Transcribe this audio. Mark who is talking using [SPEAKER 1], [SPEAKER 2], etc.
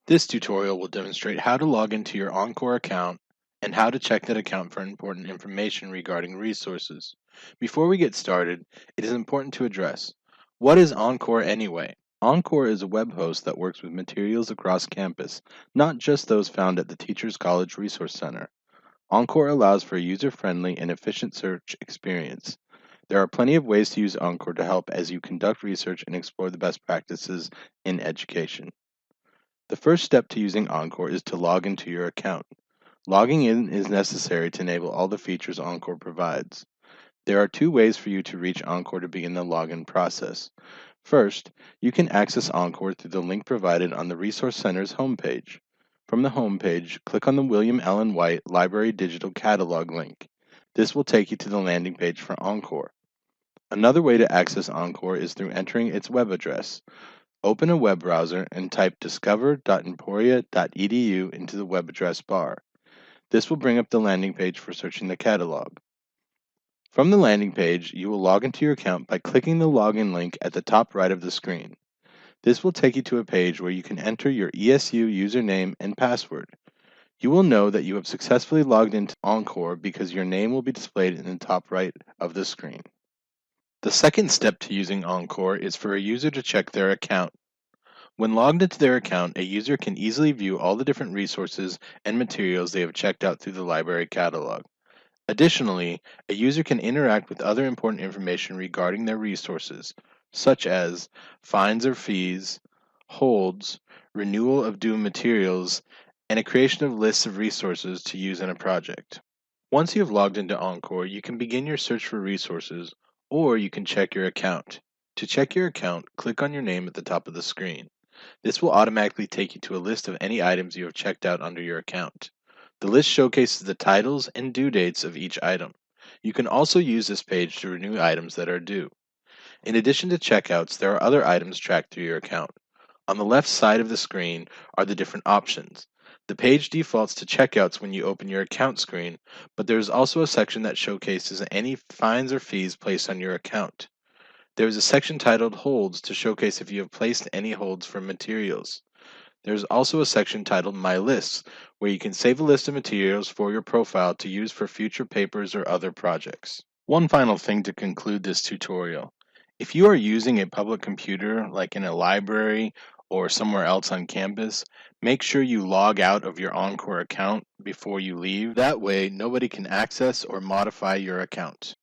[SPEAKER 1] This tutorial will demonstrate how to log into your Encore account and how to check that account for important information regarding resources. Before we get started, it is important to address, what is Encore anyway? Encore is a web host that works with materials across campus, not just those found at the Teachers College Resource Center. Encore allows for a user-friendly and efficient search experience. There are plenty of ways to use Encore to help as you conduct research and explore the best practices in education. The first step to using Encore is to log into your account. Logging in is necessary to enable all the features Encore provides. There are two ways for you to reach Encore to begin the login process. First, you can access Encore through the link provided on the Resource Center's homepage. From the homepage, click on the William Allen White Library Digital Catalog link. This will take you to the landing page for Encore. Another way to access Encore is through entering its web address. Open a web browser and type discover.emporia.edu into the web address bar. This will bring up the landing page for searching the catalog. From the landing page, you will log into your account by clicking the login link at the top right of the screen. This will take you to a page where you can enter your ESU username and password. You will know that you have successfully logged into Encore because your name will be displayed in the top right of the screen. The second step to using Encore is for a user to check their account. When logged into their account, a user can easily view all the different resources and materials they have checked out through the library catalog. Additionally, a user can interact with other important information regarding their resources, such as fines or fees, holds, renewal of due materials, and a creation of lists of resources to use in a project. Once you have logged into Encore, you can begin your search for resources, or you can check your account. To check your account, click on your name at the top of the screen. This will automatically take you to a list of any items you have checked out under your account. The list showcases the titles and due dates of each item. You can also use this page to renew items that are due. In addition to checkouts, there are other items tracked through your account. On the left side of the screen are the different options. The page defaults to checkouts when you open your account screen, but there is also a section that showcases any fines or fees placed on your account. There is a section titled Holds to showcase if you have placed any holds for materials. There is also a section titled My Lists, where you can save a list of materials for your profile to use for future papers or other projects. One final thing to conclude this tutorial. If you are using a public computer, like in a library or somewhere else on campus, make sure you log out of your Encore account before you leave. That way, nobody can access or modify your account.